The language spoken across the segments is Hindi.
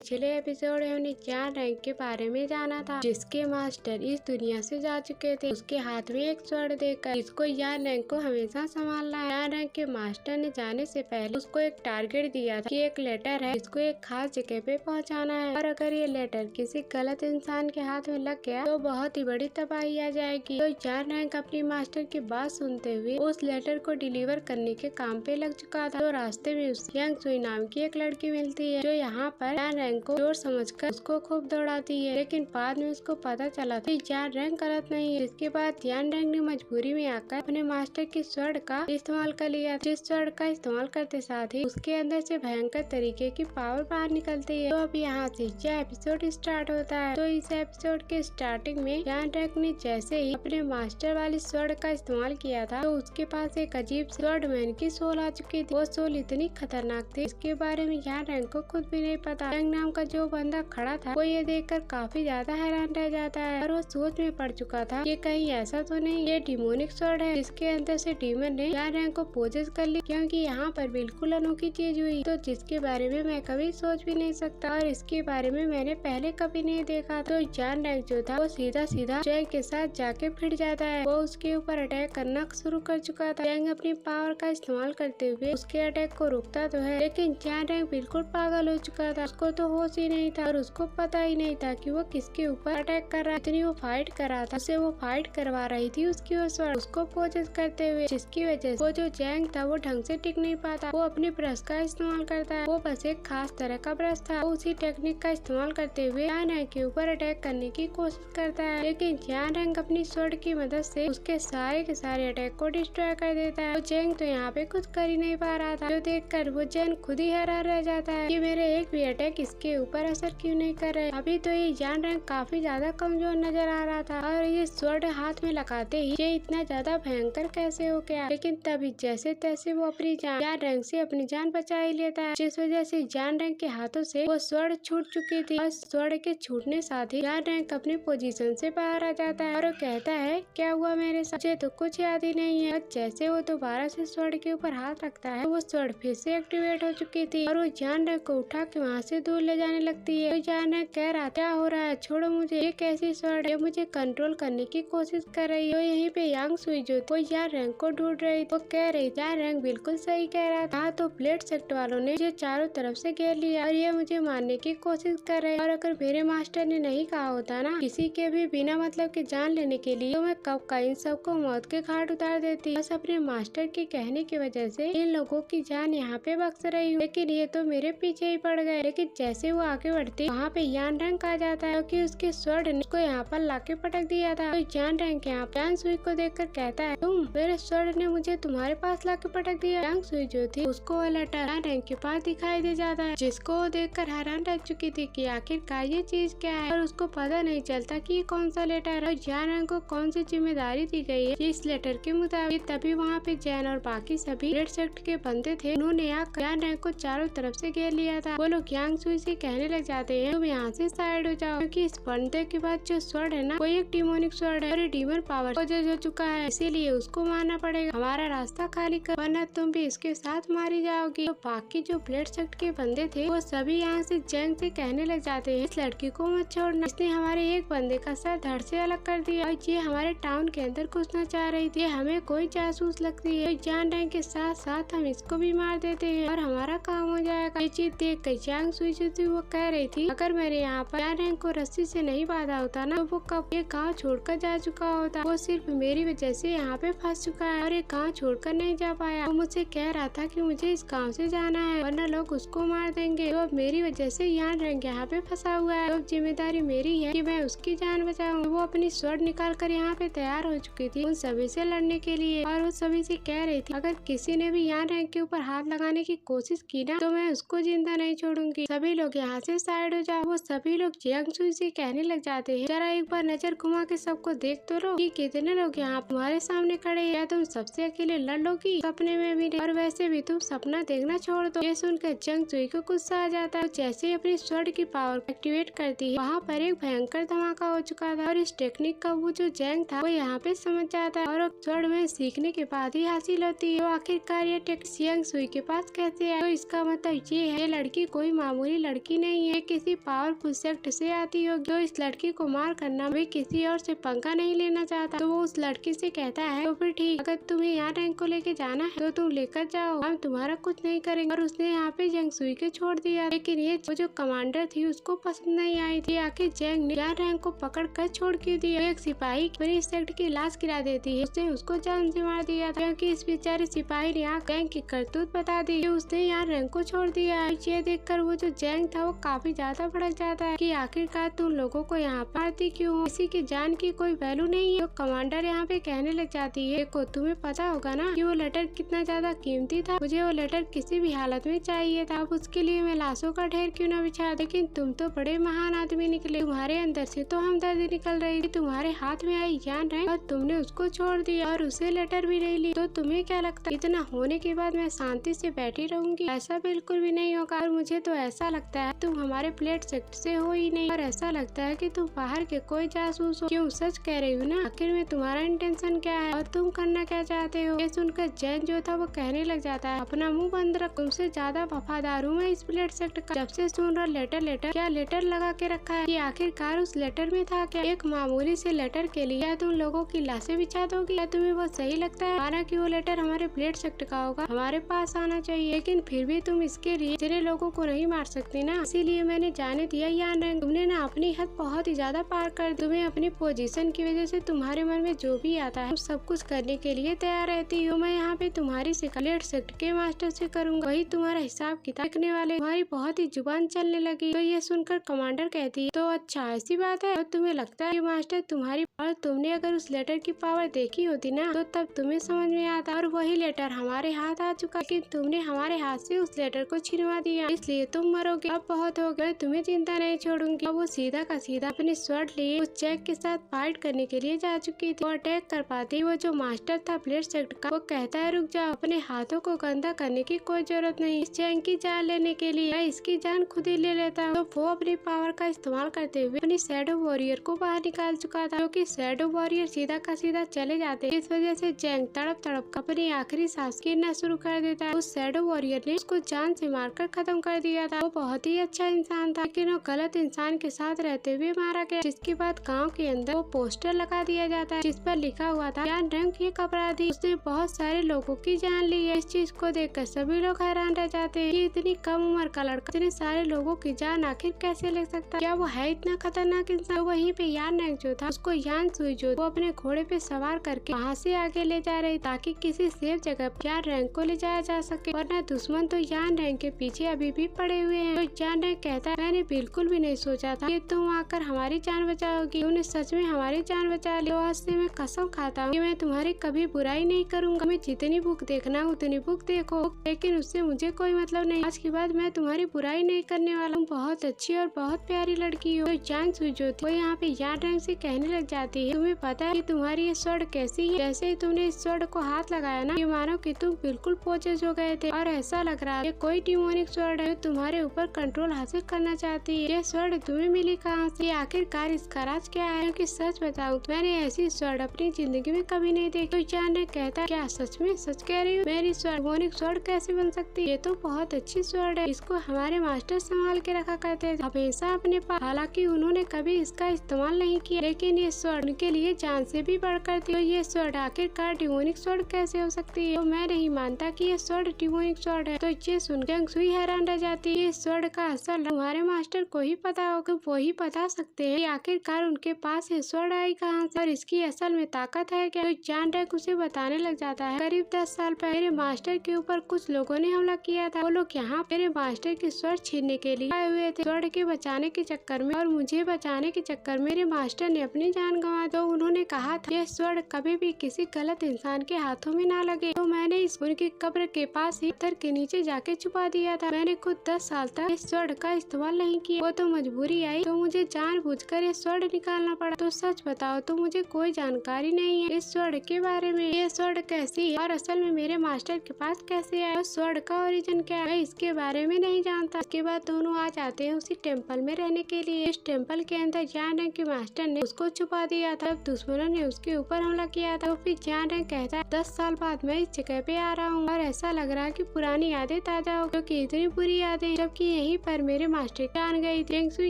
पिछले एपिसोड में हमने चार रैंक के बारे में जाना था, जिसके मास्टर इस दुनिया से जा चुके थे। उसके हाथ में एक स्वर्ण देकर इसको यार रैंक को हमेशा संभालना है। यार रैंक के मास्टर ने जाने से पहले उसको एक टारगेट दिया था कि एक लेटर है, इसको एक खास जगह पे पहुंचाना है और अगर ये लेटर किसी गलत इंसान के हाथ में लग गया तो बहुत ही बड़ी तबाही आ जाएगी। तो यार रैंक अपनी मास्टर की बात सुनते हुए उस लेटर को डिलीवर करने के काम पे लग चुका था। तो रास्ते में उस यांग सुई नाम की एक लड़की मिलती है, जो यहाँ पर यार रैंक को चोर समझकर उसको खूब दौड़ाती है, लेकिन बाद में उसको पता चला कि यार रैंक गलत नहीं है। इसके बाद यार रैंक ने मजबूरी में आकर अपने मास्टर की स्वर्ण का इस्तेमाल कर लिया, जिस स्वर्ण का इस्तेमाल करते साथ ही उसके अंदर से भयंकर तरीके की पावर बाहर निकलती है। तो अब यहाँ से यह एपिसोड स्टार्ट होता है। तो इस एपिसोड के स्टार्टिंग में यार रैंक ने जैसे ही अपने मास्टर वाली स्वर्ण का इस्तेमाल किया था, तो उसके पास एक अजीब स्वर्ण मैन की सोल आ चुकी थी। वो सोल इतनी खतरनाक थी, इसके बारे में यार रैंक को खुद भी नहीं पता। यांग नाम का जो बंदा खड़ा था वो ये देखकर काफी ज्यादा हैरान रह जाता है और वो सोच में पड़ चुका था कि कहीं ऐसा तो नहीं ये डिमोनिक स्वर्ण है, जिसके अंदर से डीमन ने यार रैंक को पोजेस कर ली, क्योंकि यहाँ पर बिल्कुल अनोखी चीज हुई तो जिसके बारे में मैं कभी सोच भी नहीं सकता और इसके बारे में मैंने पहले कभी नहीं देखा। तो यार रैंक जो था वो सीधा जैंग के साथ जाके भिड़ जाता है। वो उसके ऊपर अटैक करना शुरू कर चुका था। जैंग अपनी पावर का इस्तेमाल करते हुए उसके अटैक को रोकता तो है, लेकिन यार रैंक बिल्कुल पागल हो चुका था। उसको तो होश ही नहीं था और उसको पता ही नहीं था कि वो किसके ऊपर अटैक कर रहा है। इतनी वो फाइट कर रहा था, उसे वो फाइट करवा रही थी उसकी उसको पोजेस करते हुए, जिसकी वजह से वो जो जैंग था वो ढंग से टिक नहीं पाता। वो अपनी ब्रश का इस्तेमाल करता है, वो बस एक खास तरह का ब्रश था। वो उसी टेक्निक का इस्तेमाल करते हुए यार रैंक के ऊपर अटैक करने की कोशिश करता है, लेकिन यार रैंक अपनी स्वord की मदद से उसके सारे के सारे अटैक को डिस्ट्रॉय कर देता है। जैंग तो यहाँ पे कुछ कर ही नहीं पा रहा था, जो देखकर वो जैंग खुद ही हैरान रह जाता है कि मेरे एक भी अटैक इसके ऊपर असर क्यों नहीं कर रहे। अभी तो ये यार रैंक काफी ज्यादा कमजोर नजर आ रहा था और ये स्वord हाथ में लगाते ही ये इतना ज्यादा भयंकर कैसे हो गया। लेकिन तभी जैसे तैसे वो अपनी जान यार रैंक से अपनी जान बचा ही लेता है, जिस वजह से यार रैंक के हाथों से वो स्वord छूट चुकी थी और स्वord के छूटने साथ ही यार रैंक अपनी पोजीशन से बाहर आ जाता है और वो कहता है क्या हुआ मेरे साथ, मुझे तो कुछ याद ही नहीं है। और जैसे वो दोबारा से स्वord के ऊपर हाथ रखता है, वो स्वord फिर से एक्टिवेट हो चुकी थी और वो यार रैंक को उठा के वहाँ से दूर ले जाने लगती है। तो यार रैंक कह रहा क्या हो रहा है, छोड़ो मुझे, ये कैसी स्वord है, मुझे कंट्रोल करने की कोशिश कर रही है। तो यहीं पे यांग सुई जो वो यार रैंक को ढूंढ रही, वो कह रही यार रैंक बिल्कुल सही कह रहा था, तो प्लेट सेक्ट वालों ने मुझे चारों तरफ से घेर लिया और ये मुझे मारने की कोशिश कर रहे हैं। और अगर मेरे मास्टर ने नहीं कहा होता ना किसी के भी बिना मतलब के जान लेने के लिए, तो मैं कब का इन सबको मौत के घाट उतार देती। बस अपने मास्टर के कहने की वजह से इन लोगों की जान यहाँ पे बख्श रही हूँ, लेकिन ये तो मेरे पीछे ही पड़ गए। लेकिन जैसे वो आगे बढ़ती वहाँ पे यार रैंक आ जाता है, क्योंकि उसके स्वord ने उसको यहाँ पर लाके पटक दिया था। तो यार रैंक यहाँ यांग सुई को देखकर कहता है तुम, मेरे स्वord ने मुझे तुम्हारे पास लाके पटक दिया। यांग सुई जो थी उसको वो लेटर यार रैंक के पास दिखाई दे जाता है, जिसको वो देखकर हैरान रह चुकी थी कि आखिरकार ये चीज क्या है और उसको पता नहीं चलता कि ये कौन सा लेटर है और यार रैंक को कौन सी जिम्मेदारी दी गई है इस लेटर के मुताबिक। तभी वहाँ पे जैन और बाकी सभी रेड सेक्ट के बंदे थे, उन्होंने यार रैंक को चारों तरफ से घेर लिया था। वो लोग यांग सुई से कहने लग जाते हैं तुम यहाँ से साइड हो जाओ, क्योंकि इस बंदे के बाद जो स्वord है ना वो एक डिमोनिक स्वord है और डीमन पावर हो चुका है, इसीलिए उसको मारना पड़ेगा, हमारा रास्ता खाली कर वरना तुम भी इसके साथ मारी जाओगी। तो बाकी जो ब्लेड सेक्ट के बंदे थे वो सभी यहाँ से जैंग से कहने लग जाते हैं इस लड़की को मत छोड़ना, इसने हमारे एक बंदे का सर धड़ से अलग कर दिया और ये हमारे टाउन के अंदर घुसना चाह रही थी, हमें कोई जासूस लगती है। तो यार रैंक के साथ साथ हम इसको भी मार देते हैं और हमारा काम हो जाएगा। ये चीज देख कर यांग सुई जो थी वो कह रही थी अगर मेरे यहाँ पर यार रैंक को रस्सी से नहीं बांधा होता ना, तो वो कब ये गाँव छोड़कर जा चुका होता। वो सिर्फ मेरी वजह से यहाँ पे फंस चुका है और ये गाँव छोड़कर नहीं जा पाया। वो मुझसे कह रहा था कि मुझे इस गाँव से जाना है वरना लोग उसको मार देंगे, तो अब मेरी वजह से यार रैंक यहाँ पे फंसा हुआ है, तो जिम्मेदारी मेरी है कि मैं उसकी जान बचाऊं। वो अपनी स्वord निकाल कर यहाँ पे तैयार हो चुकी थी उन सभी से लड़ने के लिए और वो सभी से कह रही थी अगर किसी ने भी यार रैंक के ऊपर हाथ लगाने की कोशिश की ना तो मैं उसको जिंदा नहीं छोड़ूंगी, सभी लोग यहाँ से साइड हो जाओ। वो सभी लोग यांग सुई से कहने लग जाते हैं जरा एक बार नजर घुमा के सबको देख तो लो कि कितने लोग यहाँ तुम्हारे सामने खड़े हैं, तुम सबसे अकेले लड़ लोगी सपने में भी नहीं, और वैसे भी तुम सपना देखना छोड़ दो। ये सुनकर यांग सुई को गुस्सा आ जाता है, जैसे ही अपनी स्वord की पावर एक्टिवेट करती है वहाँ पर एक भयंकर धमाका हो चुका था और इस टेक्निक का वो जो जैंग था वो यहाँ पे समझ जाता है और स्वord में सीखने के बाद ही हासिल होती है। तो आखिरकार ये टेक्निक यांग सुई के पास कैसे है, तो इसका मतलब ये है ये लड़की कोई मामूली लड़की नहीं है, किसी पावरफुल सेक्ट से आती होगी जो इस लड़की को मार करना भी किसी और से पंगा नहीं लेना चाहता। तो वो उस लड़की से कहता है तो फिर ठीक, अगर तुम्हें यहाँ रैंक को लेके जाना है तो तुम लेकर जाओ, हम तुम्हारा कुछ नहीं करेंगे। और उसने यहाँ पे जेंग सुई के छोड़ दिया, लेकिन ये वो जो कमांडर थी उसको पसंद नहीं आई थी। आखिर जेंग ने यान रैंक को पकड़ कर छोड़ क्यों दिया। एक सिपाही पूरी सेक्ट की लाश गिरा देती है, उसने उसको जान से मार दिया था क्योंकि इस बेचारे सिपाही ने यहाँ जेंग की करतूत बता दी, उसने यहाँ रैंक को छोड़ दिया। ये देखकर वो जो जेंग था वो काफी ज्यादा भड़क जाता है कि आखिरकार तुम लोगों को यहाँ मारती क्यों, किसी की जान की कोई वैल्यू नहीं है। तो कमांडर यहाँ पे कहने लग जाती है, देखो तुम्हें पता होगा ना कि वो लेटर कितना ज्यादा कीमती था, मुझे वो लेटर किसी भी हालत में चाहिए था, अब उसके लिए मैं लाशों का ढेर क्यों न बिछा। लेकिन तुम तो बड़े महान आदमी निकले, तुम्हारे अंदर से तो हमदर्दी निकल रही थी, तुम्हारे हाथ में आई यान रैंक और तुमने उसको छोड़ दिया और उसे लेटर भी नहीं ली। तो तुम्हें क्या लगता है इतना होने के बाद मैं शांति से बैठी रहूंगी? ऐसा बिल्कुल भी नहीं होगा। और मुझे तो ऐसा लगता है तुम हमारे प्लेट सेक्ट से हो ही नहीं, और ऐसा लगता है कि तुम बाहर के कोई जासूस हो। क्यों, सच कह रही हो ना? आखिर में तुम्हारा इंटेंशन क्या है और तुम करना क्या चाहते हो? ये सुनकर जैन जो था वो कहने लग जाता है, अपना मुंह बंद रख, तुमसे ज्यादा वफादार हूँ मैं इस प्लेट सेक्ट का। जब से सुन रहा लेटर लेटर, क्या लेटर लगा के रखा है कि आखिरकार उस लेटर में था क्या? एक मामूली से लेटर के लिए क्या तुम लोगों की लाशें बिछा दोगी? क्या तुम्हें वो सही लगता है? माना कि वो लेटर हमारे प्लेट सेक्ट का होगा, हमारे पास आना चाहिए, लेकिन फिर भी तुम इसके लिए इतने लोगों को नहीं मार सकती ना, इसीलिए मैंने जाने दिया यान रैंक। तुमने ना अपनी हद बहुत ही ज्यादा पार कर दी, तुम्हें अपनी पोजीशन की वजह से तुम्हारे मन में जो भी आता है सब कुछ करने के लिए तैयार रहती हो। मैं यहाँ पे तुम्हारी प्लेट सेक्ट के मास्टर से करूँगा, वही तुम्हारा हिसाब किताब रखने वाले। तुम्हारी बहुत ही जुबान चलने लगी। तो ये सुनकर कमांडर कहती है, तो अच्छा ऐसी बात है, और तुम्हें लगता है मास्टर तुम्हारी, और तुमने अगर उस लेटर की पावर देखी होती ना तो तब तुम्हें समझ में आता। और वही लेटर हमारे हाथ आ चुका, लेकिन तुमने हमारे हाथ से उस लेटर को छिनवा दिया, इसलिए तुम मरोगे। अब बहुत हो गया, तुम्हें चिंता नहीं छोड़ूंगी। अब वो सीधा का सीधा अपने स्वॉर्ड लिए उस जैक के साथ फाइट करने के लिए जा चुकी थी। वो अटैक कर पाती, वो जो मास्टर था प्लेट सेक्ट का, वो कहता है रुक जाओ, अपने हाथों को गंदा करने की कोई जरूरत नहीं, इस जैक की जान लेने के लिए मैं इसकी जान खुद ही ले लेता हूँ। तो वो अपनी पावर का इस्तेमाल करते हुए अपनी शैडो वॉरियर को बाहर निकाल चुका था, क्योंकि शैडो वॉरियर सीधा का सीधा चले जाते, इस वजह से जैंग तड़प तड़प अपनी आखिरी सांस गिरना शुरू कर देता है। उस शैडो वॉरियर ने उसको जान से मारकर खत्म कर दिया था। वो बहुत ही अच्छा इंसान था, लेकिन वो गलत इंसान के साथ रहते हुए मारा गया, जिसके बाद गांव के अंदर वो पोस्टर लगा दिया जाता है जिस पर लिखा हुआ था यान रैंक एक अपराधी, उसने बहुत सारे लोगों की जान ली है। इस चीज को देखकर सभी लोग हैरान रह जाते हैं कि इतनी कम उम्र का लड़का इतने सारे लोगों की जान आखिर कैसे ले सकता, क्या वो है इतना खतरनाक इंसान? तो वहीं पे यान रैंक जो था उसको यान सुई जो वो अपने घोड़े पे सवार करके वहाँ से आगे ले जा रही, ताकि किसी सेफ जगह पर यान रैंक को ले जाया जा सके, वरना दुश्मन तो यान रैंक के पीछे अभी भी पड़े हुए हैं। तो यान रैंक कहता है, मैंने बिल्कुल भी नहीं सोचा था कि तुम आकर हमारी जान बचाओगी, तुमने सच में हमारी जान बचा ली। तो आज से मैं कसम खाता हूँ कि मैं तुम्हारी कभी बुराई नहीं करूंगा, मैं जितनी भूख देखना उतनी भूख देखो, लेकिन उससे मुझे कोई मतलब नहीं। आज के बाद मैं तुम्हारी बुराई नहीं करने वाला हूँ, बहुत अच्छी और बहुत प्यारी लड़की हो। तो यांग सुई जो थी वो यहाँ पे यान रैंक से कहने लग जाती है, तुम्हें पता है कि तुम्हारी ये स्वॉर्ड कैसी है? जैसे ही तुमने इस स्वॉर्ड को हाथ लगाया ना, ये मानो कि तुम बिल्कुल पोजेस हो गए थे, और ऐसा लग रहा है ये कोई डिमोनिक स्वॉर्ड है, तुम्हारे ऊपर कंट्रोल हासिल करना चाहती है। ये स्वॉर्ड तुम्हें मिली कहाँ से? आखिरकार इसका राज क्या है? कि सच बताऊं मैंने ऐसी स्वॉर्ड अपनी जिंदगी में कभी नहीं देखी। तो यान रैंक कहता है, क्या सच में सच कह रही हूँ? मेरी स्वॉर्ड डिमोनिक स्वॉर्ड कैसे बन सकती है? ये तो बहुत अच्छी स्वॉर्ड है, इसको हमारे मास्टर संभाल के रखा करते थे हमेशा अपने पास, हालांकि उन्होंने कभी इसका इस्तेमाल नहीं किया, लेकिन ये स्वॉर्ड उनके लिए जान से भी बढ़कर थी। तो ये स्वॉर्ड आखिरकार डिमोनिक स्वॉर्ड कैसे हो सकती है? तो मैं नहीं मानता कि ये स्वॉर्ड डिमोनिक स्वॉर्ड है। तो ये सुनकर यांग सुई हैरान रह जाती है, इस स्वॉर्ड का असल तुम्हारे मास्टर को ही पता होगा, वो ही बता सकते हैं कि आखिरकार उनके पास ये स्वॉर्ड आई कहाँ से और इसकी असल में ताकत है क्या? तो यान रैंक उसे बताने लग जाता है, करीब 10 साल पहले मेरे मास्टर के ऊपर कुछ लोगों ने हमला किया था, वो लोग यहाँ मेरे मास्टर की स्वॉर्ड छीनने के लिए आए हुए थे। स्वॉर्ड के बचाने के चक्कर में और मुझे बचाने के चक्कर में मेरे मास्टर ने अपनी जान गंवा। तो उन्होंने कहा था ये स्वॉर्ड कभी भी किसी गलत इंसान के हाथों में ना लगे, तो मैंने इस उनकी कब्र के पास ही पत्थर के नीचे जाके छुपा दिया था। मैंने खुद 10 साल तक इस स्वॉर्ड का इस्तेमाल नहीं किया, वो तो मजबूरी आई तो मुझे जानबूझकर ये स्वॉर्ड निकालना पड़ा। तो सच बताओ तो मुझे कोई जानकारी नहीं है इस स्वॉर्ड के बारे में, ये स्वॉर्ड कैसी है और असल में मेरे मास्टर के पास कैसे आया, उस स्वॉर्ड का ओरिजिन क्या है, इसके बारे में नहीं जानता। इसके बाद दोनों आ जाते हैं उसी टेम्पल में रहने के लिए। इस टेम्पल के अंदर यान रैंक के मास्टर ने उसको छुपा दिया था, दुश्मनों ने उसके ऊपर हमला किया था। तो फिर यान रैंक कहता है 10 साल बाद मैं इस जगह पे आ रहा हूँ और ऐसा लग रहा है कि पुरानी यादें ताजा हो, क्योंकि इतनी बुरी यादें, जबकि यहीं पर मेरे मास्टर जान गई। जेंग सुई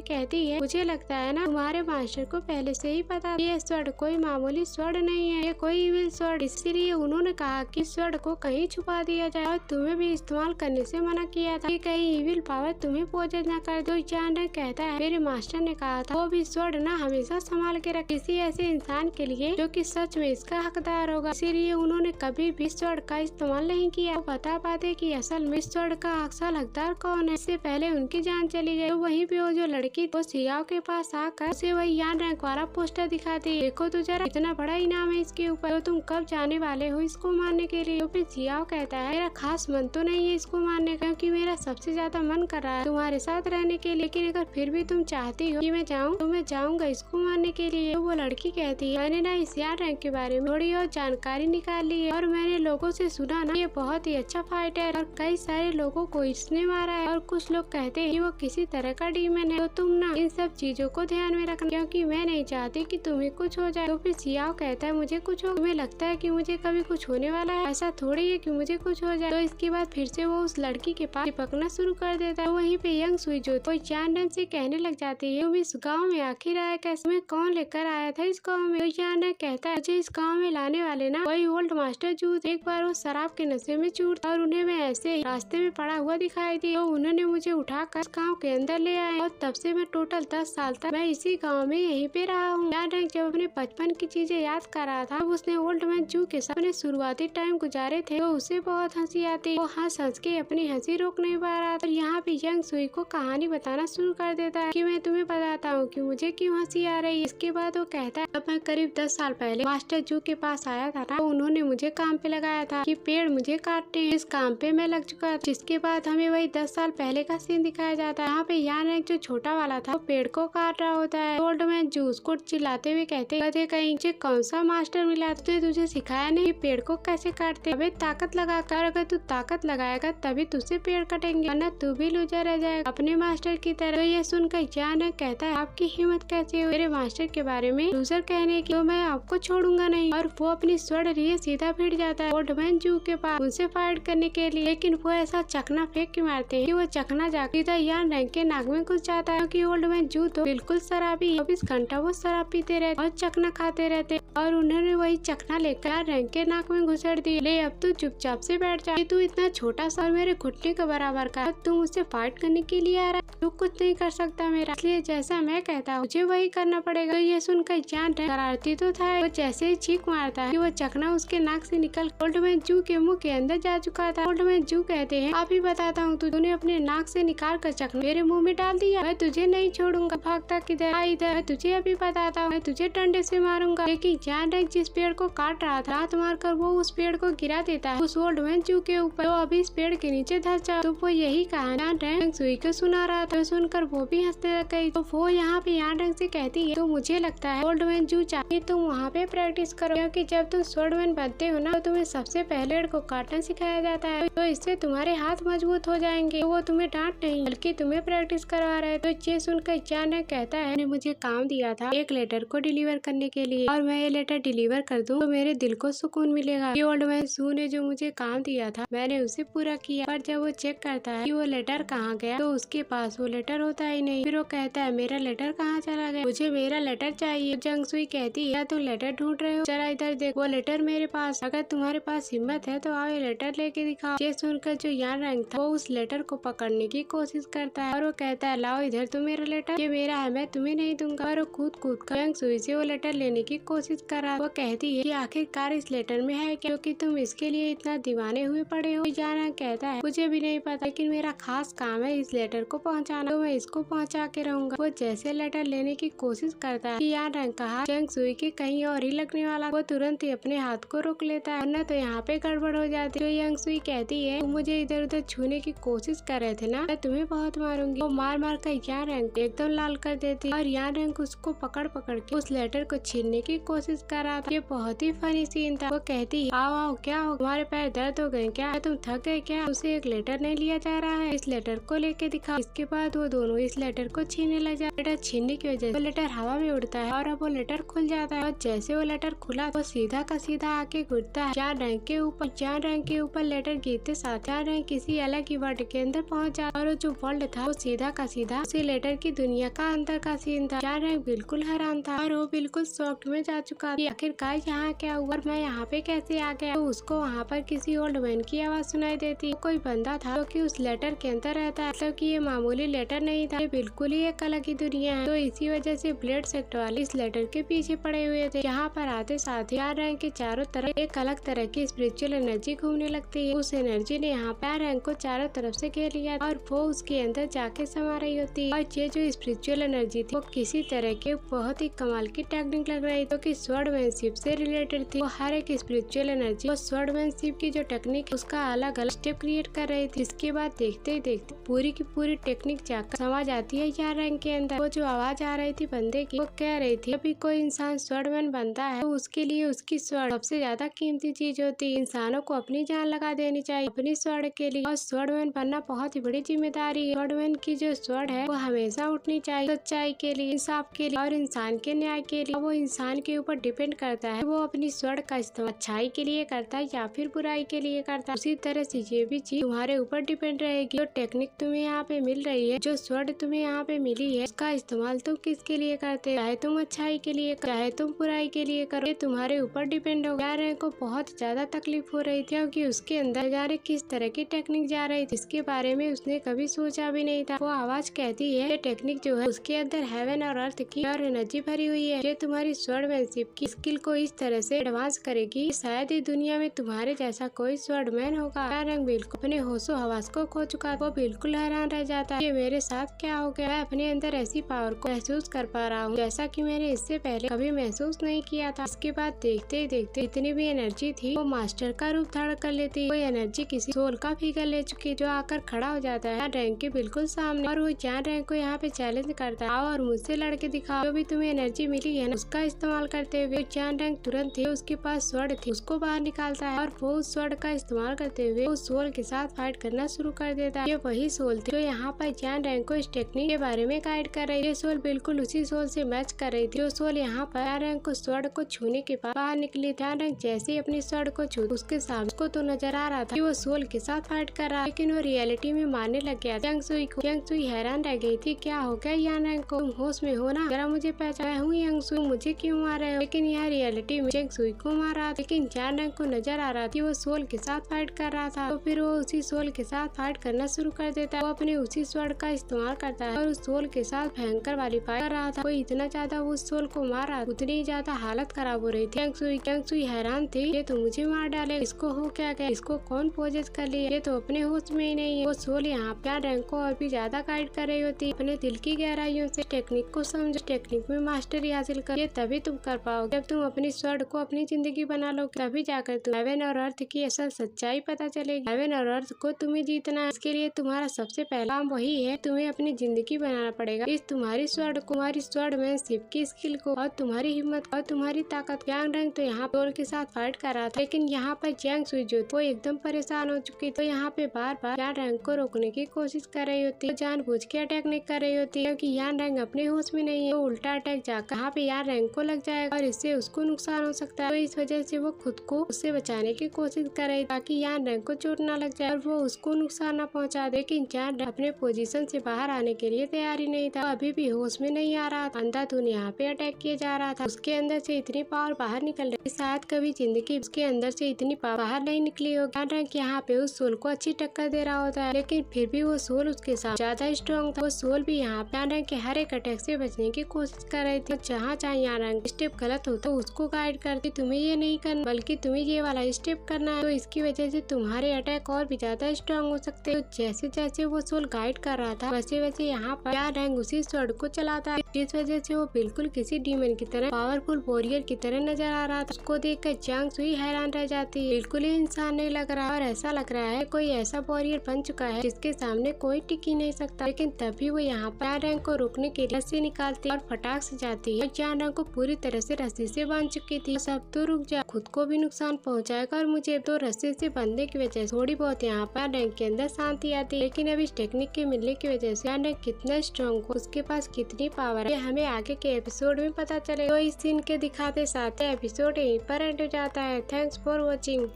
कहती है मुझे लगता है ना तुम्हारे मास्टर को पहले से ही पता ये स्वर्ण कोई मामूली स्वर्ण नहीं है, ये कोई इविल स्वर्ण, इसलिए उन्होंने कहा कि स्वर्ण को कहीं छुपा दिया जाए और तुम्हें भी इस्तेमाल करने से मना किया था कि कहीं इविल पावर तुम्हें पोजेस न कर दो। चान कहता है मेरे मास्टर ने कहा था वो भी स्वर्ण ना हमेशा संभाल के रख किसी ऐसे इंसान के लिए जो कि सच में इसका हकदार होगा, इसीलिए उन्होंने कभी भी स्वर्ण का इस्तेमाल नहीं किया। वो बता पाते कि असल में स्वर्ण का असल हकदार कौन है। इससे पहले उनकी जान चली गई। तो वहीं पे वो जो लड़की वो सियाओ के पास आकर उसे वही यान रैंक वाला पोस्टर दिखाती है, देखो तो जरा इतना बड़ा इनाम है इसके ऊपर, तो तुम कब जाने वाले हो इसको मारने के लिए। तो फिर सियाओ कहता है मेरा खास मन तो नहीं है इसको मारने का, क्योंकि मेरा सबसे ज्यादा मन कर रहा है तुम्हारे साथ रहने के लिए, लेकिन अगर फिर भी तुम चाहती हो कि मैं जाऊँ तो मैं जाऊँगा इसको मारने के लिए। तो वो लड़की कहती है मैंने ना इस यान रैंक के बारे में थोड़ी और जानकारी निकाल ली है और मैंने लोगों से सुना ना ये बहुत ही अच्छा फाइटर है और कई सारे लोगों को इसने मारा है और कुछ लोग कहते हैं कि वो किसी तरह का डीमन है। तो तुम ना इन सब चीजों को ध्यान में रखना, क्योंकि मैं नहीं चाहती कि तुम्हें कुछ हो जाए। तो फिर सियाओ कहता है मुझे कुछ हो, तुम्हें लगता है कि मुझे कभी कुछ होने वाला है, ऐसा थोड़ी है कि मुझे कुछ हो जाए। तो इसके बाद फिर से वो उस लड़की के पास चिपकना शुरू कर देता है। वहीं पे यंग सुई जो कोई चांदन से कहने लग जाती है तुम इस गाँव में आखिर आया कैसे, तुम्हें कौन लेकर आया था इस गाँव में। तो चांदन कहता है मुझे इस गाँव में लाने वाले ना वही ओल्ड मास्टर जूस, एक बार वो शराब के नशे में चूर था और उन्हें मैं ऐसे ही रास्ते में पड़ा हुआ दिखाई दी, तो उन्होंने मुझे उठाकर गाँव के अंदर ले आए और तब से मैं टोटल 10 साल तक मैं इसी गाँव में यहीं पे रहा हूँ। जब अपने बचपन की चीजें याद कर रहा था उसने ओल्ड मैन जू के साथ अपने शुरुआती टाइम गुजारे थे, तो उसे बहुत हंसी आती, वो हंस के अपनी हंसी रोक नहीं पा रहा था। यहाँ पे यंग सुई को कहानी बताना शुरू कर देता है कि मैं तुम्हें बताता हूँ कि मुझे क्यों हंसी आ रही है। इसके बाद वो कहता है अब मैं करीब 10 साल पहले मास्टर जू के पास आया था ना, तो उन्होंने मुझे काम पे लगाया था कि पेड़ मुझे काटते हैं, इस काम पे मैं लग चुका। जिसके बाद हमें वही 10 साल पहले का सीन दिखाया जाता है। यहाँ पे यान रैंक जो छोटा वाला था वो पेड़ को काट रहा होता है। ओल्ड मैन जू उसको चिल्लाते हुए कहते कहीं मुझे कौन सा मास्टर मिला तुझे सिखाया नहीं पेड़ को कैसे काटते, अबे ताकत लगा कर, अगर तू ताकत लगाएगा तभी तुझसे पेड़ कटेंगे वरना तू भी लूजर रह जाएगा अपने मास्टर की तरह। तो ये सुनकर जान कहता है आपकी हिम्मत कैसे हुई मेरे मास्टर के बारे में लूजर कहने की, तो मैं आपको छोड़ूंगा नहीं। और वो अपनी स्वर्ण लिए सीधा भिड़ जाता है ओल्ड मैन जू के पास उनसे फाइट करने के लिए, लेकिन वो ऐसा चकना फेंक के मारते हैं कि वो चकना जाकर सीधा यान रैंक के नाक में घुस जाता है, क्योंकि ओल्ड मैन जू तो बिल्कुल शराबी 24 घंटा वो शराब पीते रहते और चकना खाते रहते और उन्होंने वही चकना लेकर रैंक के नाक में घुसड़ दी। ले अब तू चुपचाप से बैठ जा, तू इतना छोटा सा और मेरे घुटने के बराबर का, तू मुझसे फाइट करने के लिए आ रहा है, तू कुछ नहीं कर सकता मेरा, इसलिए जैसा मैं कहता हूँ मुझे वही करना पड़ेगा। तो ये सुनकर जान शरारती तो था, वो जैसे ही चीख मारता है कि वो चकना उसके नाक से निकल ओल्ड मैन जू के मुंह के अंदर जा चुका था। ओल्ड मैन जू कहते हैं आप ही बताता हूँ तूने अपने नाक से निकाल कर चकना मेरे मुँह में डाल दिया, मैं तुझे नहीं छोड़ूंगा, भागता किधर आ इधर, मैं तुझे अभी बताता हूँ, मैं तुझे डंडे से मारूंगा। लेकिन जान रैंक जिस पेड़ को काट रहा था लात मार कर वो उस पेड़ को गिरा देता है उस ओल्ड मैन जू के ऊपर, तो अभी इस पेड़ के नीचे धस जाओ। तो वो यही कहा जान रैंक सुई को सुना रहा था, सुनकर वो भी हंसने लग गई। तो वो यहाँ पे यान रैंक से कहती है तो मुझे लगता है ओल्ड मैन जू चाहिए तुम वहाँ पे प्रैक्टिस करो, क्योंकि जब तुम स्वॉर्ड मैन बनते हो ना तो तुम्हें सबसे पहले पेड़ को काटना सिखाया जाता है, तो इससे तुम्हारे हाथ मजबूत हो जाएंगे। तो वो तुम्हें डांट नहीं बल्कि तुम्हें प्रैक्टिस करवा रहा है। तो ये सुनकर जान रैंक कहता है ने मुझे काम दिया था एक लेटर को डिलीवर करने के लिए, और मैं ये लेटर डिलीवर कर दूं तो मेरे दिल को सुकून मिलेगा। ये ओल्ड मैन जू ने जो मुझे काम दिया था मैंने उसे पूरा किया, पर जब वो चेक करता है कि वो लेटर कहाँ गया तो उसके पास वो लेटर होता ही नहीं। फिर वो कहता है मेरा लेटर कहाँ चला गया, मुझे मेरा लेटर चाहिए। जंग सुई कहती है तुम लेटर ढूंढ रहे हो, जरा इधर देख वो लेटर मेरे पास, अगर तुम्हारे पास हिम्मत है तो आओ ये लेटर लेके दिखाओ। ये सुनकर जो यान रैंक था वो उस लेटर को पकड़ने की कोशिश करता है और वो कहता है लाओ इधर तो मेरा लेटर, ये मेरा है मैं तुम्हें नहीं दूंगा। और वो कूद कर जंग सुई से वो लेटर लेने की कोशिश कर रहा। वो कहती है कि आखिरकार इस लेटर में है क्योंकि तुम इसके लिए इतना दीवाने हुए पड़े हो। जान रैंक कहता है मुझे भी नहीं पता, लेकिन मेरा खास काम है इस लेटर को पहुँचाना, तो मैं इसको पहुँचा के रहूंगा। वो जैसे लेटर लेने की कोशिश करता है यान रैंक कहा जंग सुई के कहीं और ही लगने वाला, वो तुरंत ही अपने हाथ को रोक लेता है वरना तो यहाँ पे गड़बड़ हो जाती। तो यंग सुई कहती है तुम मुझे इधर उधर छूने की कोशिश कर रहे थे ना, मैं तुम्हें बहुत मारूंगी। वो मार कर यान रैंक एकदम लाल कर देती और यान रैंक उसको पकड़ के उस लेटर को छीनने की कोशिश कर रहा था। ये बहुत ही फनी सीन था। वो कहती है आओ आओ क्या हो तुम्हारे पैर दर्द हो गए क्या, तुम थक गए क्या, उसे एक लेटर नहीं लिया जा रहा है, इस लेटर को लेके दिखाओ। इसके बाद वो दोनों इस लेटर को छीनने लग जाते। लेटर छीनने की वजह से वो लेटर हवा में उड़ता है और अब वो लेटर खुल जाता है और जैसे वो लेटर खुला वो सीधा का सीधा आके गिरता है जान रैंक के ऊपर। जान रैंक के ऊपर लेटर गिरते साथ जान रैंक किसी अलग ही वर्ल्ड के अंदर पहुंच जाता है और जो वर्ल्ड था वो सीधा का सीधा उसी लेटर की दुनिया का अंदर का सीन था। यान रैंक बिल्कुल हैरान था और वो बिल्कुल शॉक्ड में जा चुका कि आखिरकार यहाँ क्या हुआ और मैं यहाँ पे कैसे आ गया। तो उसको वहाँ पर किसी ओल्ड मैन की आवाज सुनाई देती। कोई बंदा था जो कि उस लेटर के अंदर रहता है, मतलब कि ये मामूली लेटर नहीं था, ये बिल्कुल ही एक अलग ही दुनिया है। तो इसी वजह से ब्लेड सेक्टर वाले इस लेटर के पीछे पड़े हुए थे। यहाँ पर आते साथ यान रैंक के चारों तरफ एक अलग तरह की स्पिरिचुअल एनर्जी घूमने लगती है। उस एनर्जी ने यहाँ पर यान रैंक को चारों तरफ से घेर लिया और वो उसके अंदर जाके समा रही होती है। और ये जो स्पिरिचुअल एनर्जी थी वो किसी तरह के बहुत ही कमाल की टेक्निक लग रही थी, कि स्वॉर्डमैनशिप से रिलेटेड थी। वो हर एक स्पिरिचुअल एनर्जी और स्वॉर्डमैनशिप की जो टेक्निक उसका अलग अलग स्टेप क्रिएट कर रही थी। इसके बाद देखते ही देखते पूरी की पूरी टेक्निक जाकर समझ आती है यान रैंक के अंदर। वो जो आवाज आ रही थी बंदे की, वो कह रही थी अभी कोई इंसान स्वॉर्डमैन बनता है तो उसके लिए उसकी स्वॉर्ड सबसे ज्यादा कीमती चीज होती है। इंसानों को अपनी जान लगा देनी चाहिए अपनी स्वॉर्ड के लिए, और स्वॉर्डमैन बनना बहुत ही बड़ी जिम्मेदारी है। स्वॉर्डमैन की जो स्वॉर्ड है वो हमेशा उठनी चाहिए सच्चाई के लिए, इंसाफ के लिए और इंसान के न्याय के लिए। वो इंसान के ऊपर डिपेंड करता है वो अपनी स्वॉर्ड का इस्तेमाल अच्छाई के लिए करता है या फिर बुराई के लिए करता है। उसी तरह से ये भी चीज तुम्हारे ऊपर डिपेंड रहेगी। जो टेक्निक तुम्हें यहाँ पे मिल रही है, जो स्वॉर्ड तुम्हें यहाँ पे मिली है, उसका इस्तेमाल तुम किसके लिए करते हो, चाहे तुम अच्छाई के लिए चाहे तुम बुराई के लिए करो, ये तुम्हारे ऊपर डिपेंड होगा। यान रैंक को बहुत ज्यादा तकलीफ हो रही थी क्योंकि उसके अंदर जाने किस तरह की टेक्निक जा रही थी, इसके बारे में उसने कभी सोचा भी नहीं था। वो आवाज कहती है ये टेक्निक जो है उसके अंदर हेवन और अर्थ की और एनर्जी भरी हुई है। ये तुम्हारी स्वॉर्डमैनशिप की स्किल को इस तरह से एडवांस करेगी, शायद इस दुनिया में तुम्हारे जैसा कोई स्वॉर्डमैन होगा। यान रैंक बिल्कुल अपने होशो हवास को खो चुका, वो बिल्कुल हैरान रह जाता है, ये मेरे साथ क्या हो गया। मैं अपने अंदर ऐसी पावर को महसूस कर पा रहा हूँ जैसा कि मैंने इससे पहले कभी महसूस नहीं किया था। इसके बाद देखते ही देखते इतनी भी एनर्जी थी वो मास्टर का रूप धारण कर लेती। वो एनर्जी किसी सोल का फिगर ले चुकी जो आकर खड़ा हो जाता है यान रैंक के बिल्कुल सामने, और वो यान रैंक को यहाँ पे चैलेंज करता है, आओ और मुझसे लड़के दिखाओ, जो भी तुम्हें एनर्जी मिली है ना उसका इस्तेमाल करते हुए। यान रैंक तुरंत ही उसके पास स्वॉर्ड थी उसको बाहर निकालता है और वो उस स्वॉर्ड का इस्तेमाल करते हुए उस सोल के साथ फाइट करना शुरू कर देता है। ये वही सोल थी जो यहाँ पर यान रैंक को इस टेक्निक के बारे में गाइड कर रही है। सोल बिल्कुल उसी सोल से मैच कर रही थी जो सोल यहाँ पर यान रैंक को स्वॉर्ड को छूने के बाद बाहर निकली। यान रैंक जैसे ही अपनी स्वॉर्ड को छू उसके सामने को तो नजर आ रहा था कि वो सोल के साथ फाइट कर रहा है, लेकिन वो रियलिटी में मारने लग गया। यांग सुई हैरान रह गई थी, क्या हो गया यान रैंक को, तुम होश में हो ना, जरा मुझे पहचान, मैं हूँ यांग सुई, मुझे क्यों मार रहे हो। लेकिन यह रियलिटी में यांग सुई को मार रहा था, लेकिन यान रैंक को नजर आ रहा था कि वो सोल के साथ फाइट कर रहा था। तो फिर वो उसी सोल के साथ फाइट करना शुरू कर देता है। वो अपने उसी स्वॉर्ड का इस्तेमाल करता है और उस सोल के साथ भयंकर वाली फाइट कर रहा था। वो इतना ज्यादा उस सोल को मार रहा उतनी ही ज्यादा हालत खराब हो रही थी। यांग सुई हैरान थी, ये तो मुझे मार डाले, इसको हो क्या गया, इसको कौन पोजेस कर लिया, ये तो अपने होश में ही नहीं है। वो सोल यहाँ पे रैंक को और भी ज्यादा गाइड कर रही होती, अपने दिल की गहराइयों से टेक्निक को समझो, टेक्निक में मास्टरी हासिल कर, ये तभी तुम कर पाओगे जब तुम अपनी स्वॉर्ड को अपनी जिंदगी बना लो, तभी जाकर तुम हेवन और अर्थ की असल सच्चाई पता चलेगी। हेवन और अर्थ को तुम्हें जीतना है, इसके लिए तुम्हारा सबसे पहला काम वही है, तुम्हें अपनी जिंदगी बनाना पड़ेगा। इस तुम्हारी स्वॉर्ड को, तुम्हारी स्वॉर्डमैनशिप की स्किल को और तुम्हारी हिम्मत और तुम्हारी ताकत। यांग रैंक तो यहाँ सोल के साथ फाइट कर रहा था, लेकिन यहाँ पर यांग सुई जो वो एकदम परेशान हो चुकी, तो यहाँ पे बार बार यान रैंक को रोकने की कोशिश कर रही होती है, जानबूझ के अटैक नहीं कर रही होती क्योंकि यान रैंक अपने होश में नहीं है। वो उल्टा अटैक जाकर यहाँ पे यान रैंक को लग जाएगा और इससे उसको नुकसान हो सकता है। तो इस वजह से वो खुद को उससे बचाने की कोशिश कर रही ताकि यान रैंक को चोट ना लग जाए और वो उसको नुकसान ना पहुँचा दे। लेकिन यान रैंक अपने पोजीशन से बाहर आने के लिए तैयारी नहीं था, अभी भी होश में नहीं आ रहा था। अंधाधुन यहाँ पे अटैक किया जा रहा था, उसके अंदर से इतनी पावर बाहर निकल रही, शायद कभी जिंदगी उसके अंदर से इतनी पावर बाहर नहीं निकली होगी। यान रैंक यहाँ पे उस सोल को अच्छी टक्कर दे रहा होता है, लेकिन फिर भी वो सोल उसके साथ ज्यादा स्ट्रॉन्ग था। वो सोल भी यहाँ पे यान रैंक के हर एक अटैक से बचने की कोशिश कर रही थी। जहाँ चाहे यान रैंक स्टेप गलत होता तो उसको गाइड करती, तुम्हें ये नहीं करना बल्कि तुम्हें ये वाला स्टेप करना है, तो इसकी वजह से तुम्हारे अटैक और भी ज्यादा स्ट्रॉन्ग हो सकते हैं। तो जैसे जैसे वो सोल गाइड कर रहा था वैसे वैसे यहाँ पर यान रैंक उसी स्वॉर्ड को चलाता है, जिस वजह से वो बिल्कुल किसी डीमन की तरह पावरफुल वॉरियर की तरह नजर आ रहा था। उसको देखकर यांग सुई हैरान रह जाती है, बिल्कुल ही इंसान नहीं लग रहा और ऐसा लग रहा है कोई ऐसा वॉरियर बन चुका है जिसके सामने कोई टिक ही नहीं सकता। लेकिन तभी वो यहाँ पर यान रैंक को रोकने के लिए रस्सी निकालती और फटाक से जाती है। यान रैंक को पूरी तरह से रस्सी से बांध चुकी थी, सब तो रुक जा, खुद को भी नुकसान पहुँचाएगा और मुझे तो रस्सी से बंधने की वजह से थोड़ी बहुत यहाँ पर यान रैंक के अंदर शांति आती है। लेकिन अब इस टेक्निक के मिलने की वजह से यान रैंक कितना स्ट्रॉन्ग हो, उसके पास कितनी पावर है, हमें आगे के एपिसोड में पता चलेगा। तो इस सीन के दिखाते साथ एपिसोड यहीं पर एंड हो जाता है। Thanks for watching.